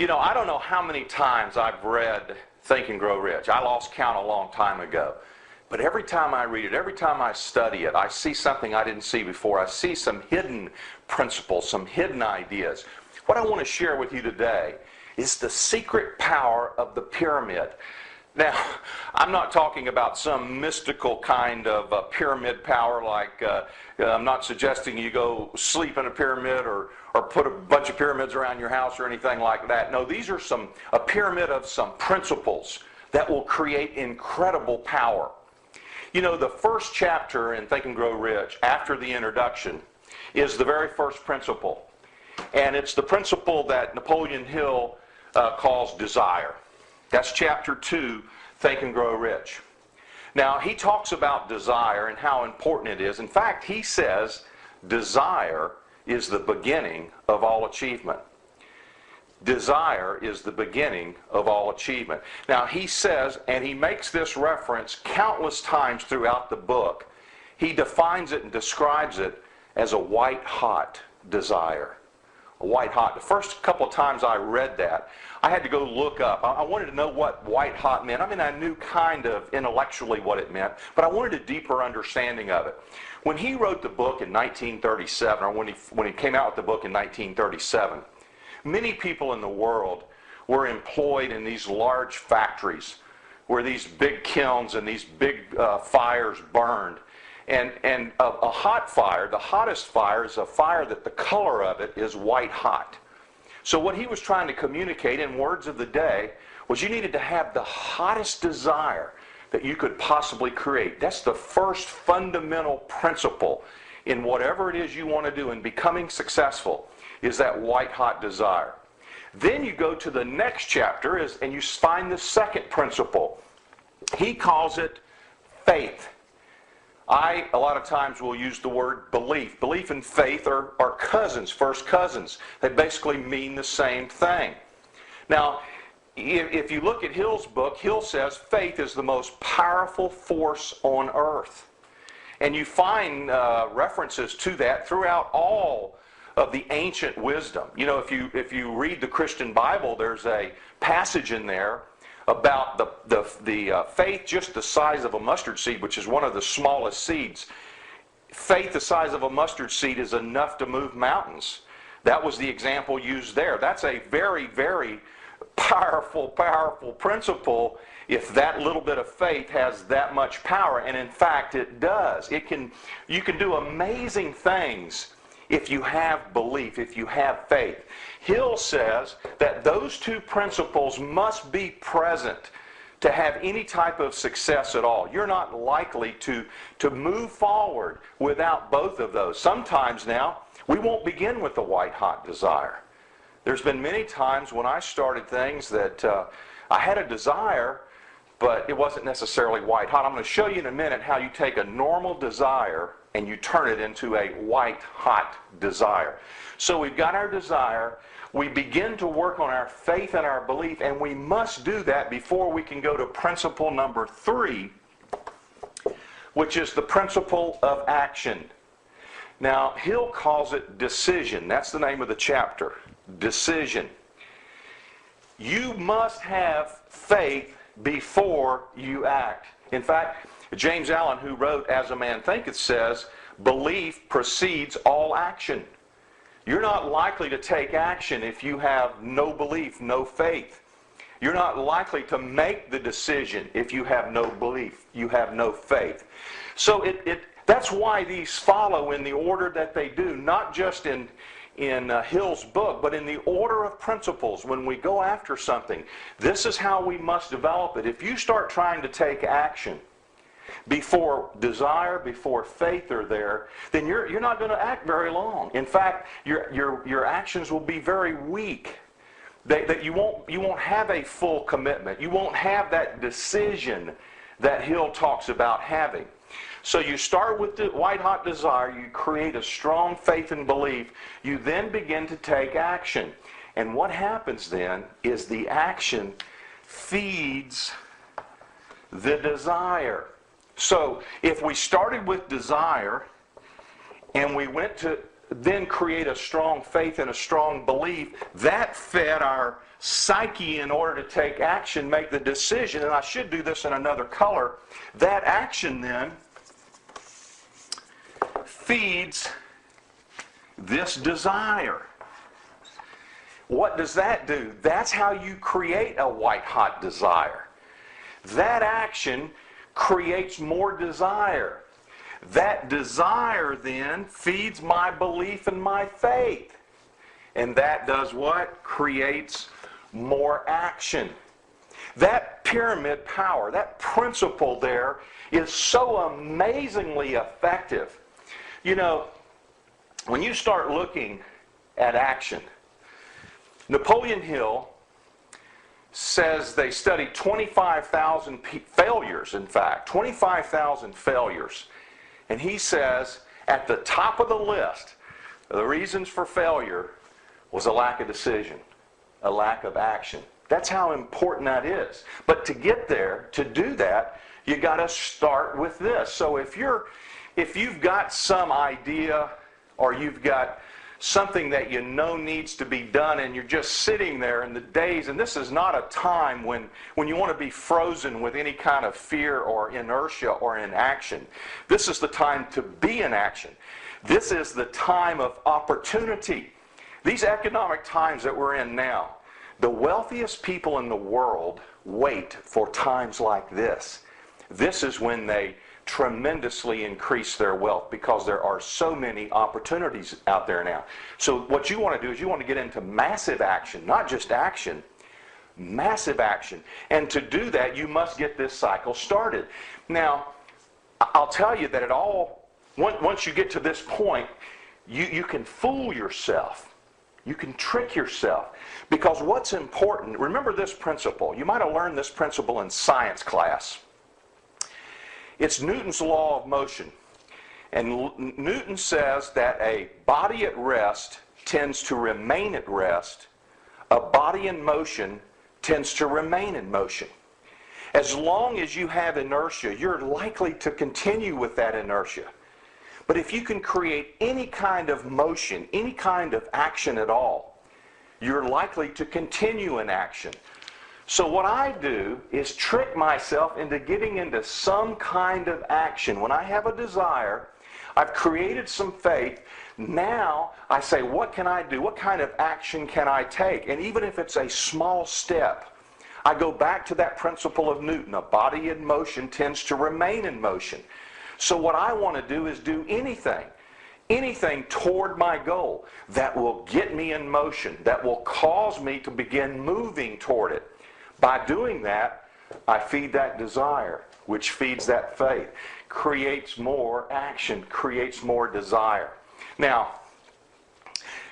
I don't know how many times I've read Think and Grow Rich. I lost count a long time ago. But every time I read it, every time I study it, I see something I didn't see before. I see some hidden principles, some hidden ideas. What I want to share with you today is the secret power of the pyramid. Now, I'm not talking about some mystical kind of pyramid power, like I'm not suggesting you go sleep in a pyramid or put a bunch of pyramids around your house or anything like that. No, these are a pyramid of some principles that will create incredible power. The first chapter in Think and Grow Rich, after the introduction, is the very first principle. And it's the principle that Napoleon Hill calls desire. That's chapter 2, Think and Grow Rich. Now, he talks about desire and how important it is. In fact, he says desire is the beginning of all achievement. Desire is the beginning of all achievement. Now, he says, and he makes this reference countless times throughout the book, he defines it and describes it as a white-hot desire. White hot. The first couple of times I read that, I had to go look up. I wanted to know what white hot meant. I mean, I knew kind of intellectually what it meant, but I wanted a deeper understanding of it. When he wrote the book in 1937, or when he came out with the book in 1937, many people in the world were employed in these large factories where these big kilns and these big fires burned. And a hot fire, the hottest fire, is a fire that the color of it is white hot. So what he was trying to communicate in words of the day was you needed to have the hottest desire that you could possibly create. That's the first fundamental principle in whatever it is you want to do in becoming successful, is that white hot desire. Then you go to the next chapter and you find the second principle. He calls it faith. A lot of times will use the word belief. Belief and faith are cousins, first cousins. They basically mean the same thing. Now, if you look at Hill's book, Hill says faith is the most powerful force on earth. And you find references to that throughout all of the ancient wisdom. If you read the Christian Bible, there's a passage in there about the faith just the size of a mustard seed, which is one of the smallest seeds. Faith the size of a mustard seed is enough to move mountains. That was the example used there. That's a very, very powerful principle if that little bit of faith has that much power. And in fact, it does. You can do amazing things if you have belief, if you have faith. Hill says that those two principles must be present to have any type of success at all. You're not likely to move forward without both of those. Sometimes now, we won't begin with the white-hot desire. There's been many times when I started things that I had a desire, but it wasn't necessarily white-hot. I'm going to show you in a minute how you take a normal desire and you turn it into a white-hot desire. So we've got our desire. We begin to work on our faith and our belief, and we must do that before we can go to principle number 3, which is the principle of action. Now, Hill calls it decision. That's the name of the chapter. Decision. You must have faith before you act. In fact, James Allen, who wrote As a Man Thinketh, says, belief precedes all action. You're not likely to take action if you have no belief, no faith. You're not likely to make the decision if you have no belief, you have no faith. So that's why these follow in the order that they do, not just in Hill's book, but in the order of principles. When we go after something, this is how we must develop it. If you start trying to take action before desire, before faith are there, then you're not going to act very long. In fact, your actions will be very weak. That you won't have a full commitment. You won't have that decision that Hill talks about having. So you start with the white-hot desire, you create a strong faith and belief, you then begin to take action. And what happens then is the action feeds the desire. So if we started with desire and we went to then create a strong faith and a strong belief. That fed our psyche in order to take action, make the decision. And I should do this in another color. That action then feeds this desire. What does that do? That's how you create a white-hot desire. That action creates more desire. That desire then feeds my belief and my faith. And that does what? Creates more action. That pyramid power, that principle there is so amazingly effective. You know, when you start looking at action, Napoleon Hill says they studied 25,000 failures, in fact, 25,000 failures. And he says at the top of the list, the reasons for failure was a lack of decision, a lack of action. That's how important that is. But to get there, to do that, you got to start with this. So if you've got some idea or you've got something that you know needs to be done and you're just sitting there in the days, and this is not a time when you want to be frozen with any kind of fear or inertia or inaction. This is the time to be in action. This is the time of opportunity. These economic times that we're in now, the wealthiest people in the world wait for times like this. This is when they tremendously increase their wealth because there are so many opportunities out there now. So what you want to do is you want to get into massive action, not just action, massive action. And to do that, you must get this cycle started. Now, I'll tell you that once you get to this point, you can fool yourself. You can trick yourself. Because what's important, remember this principle. You might have learned this principle in science class. It's Newton's law of motion. And Newton says that a body at rest tends to remain at rest. A body in motion tends to remain in motion. As long as you have inertia, you're likely to continue with that inertia. But if you can create any kind of motion, any kind of action at all, you're likely to continue in action. So what I do is trick myself into getting into some kind of action. When I have a desire, I've created some faith. Now I say, what can I do? What kind of action can I take? And even if it's a small step, I go back to that principle of Newton. A body in motion tends to remain in motion. So what I want to do is do anything toward my goal that will get me in motion, that will cause me to begin moving toward it. By doing that, I feed that desire, which feeds that faith, creates more action, creates more desire. Now,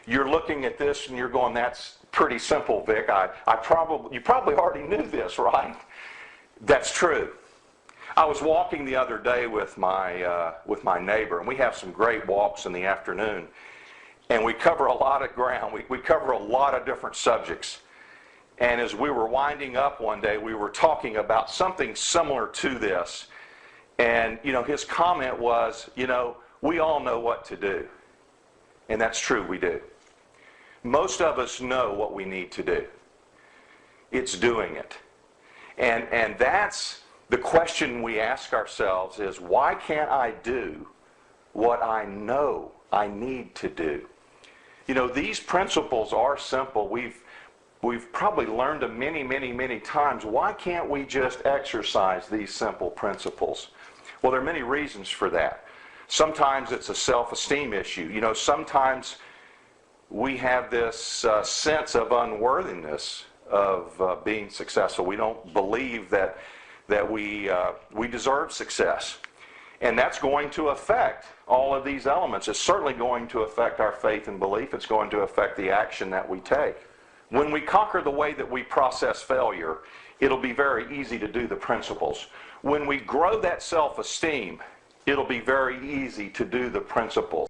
you're looking at this and you're going, that's pretty simple, Vic. You probably already knew this, right? That's true. I was walking the other day with my neighbor, and we have some great walks in the afternoon, and we cover a lot of ground. We cover a lot of different subjects. And as we were winding up one day, we were talking about something similar to this. And, his comment was, we all know what to do. And that's true, we do. Most of us know what we need to do. It's doing it. And that's the question we ask ourselves is, why can't I do what I know I need to do? These principles are simple. We've probably learned them many, many, many times. Why can't we just exercise these simple principles? Well, there are many reasons for that. Sometimes it's a self-esteem issue. Sometimes we have this sense of unworthiness of being successful. We don't believe that we deserve success. And that's going to affect all of these elements. It's certainly going to affect our faith and belief. It's going to affect the action that we take. When we conquer the way that we process failure, it'll be very easy to do the principles. When we grow that self-esteem, it'll be very easy to do the principles.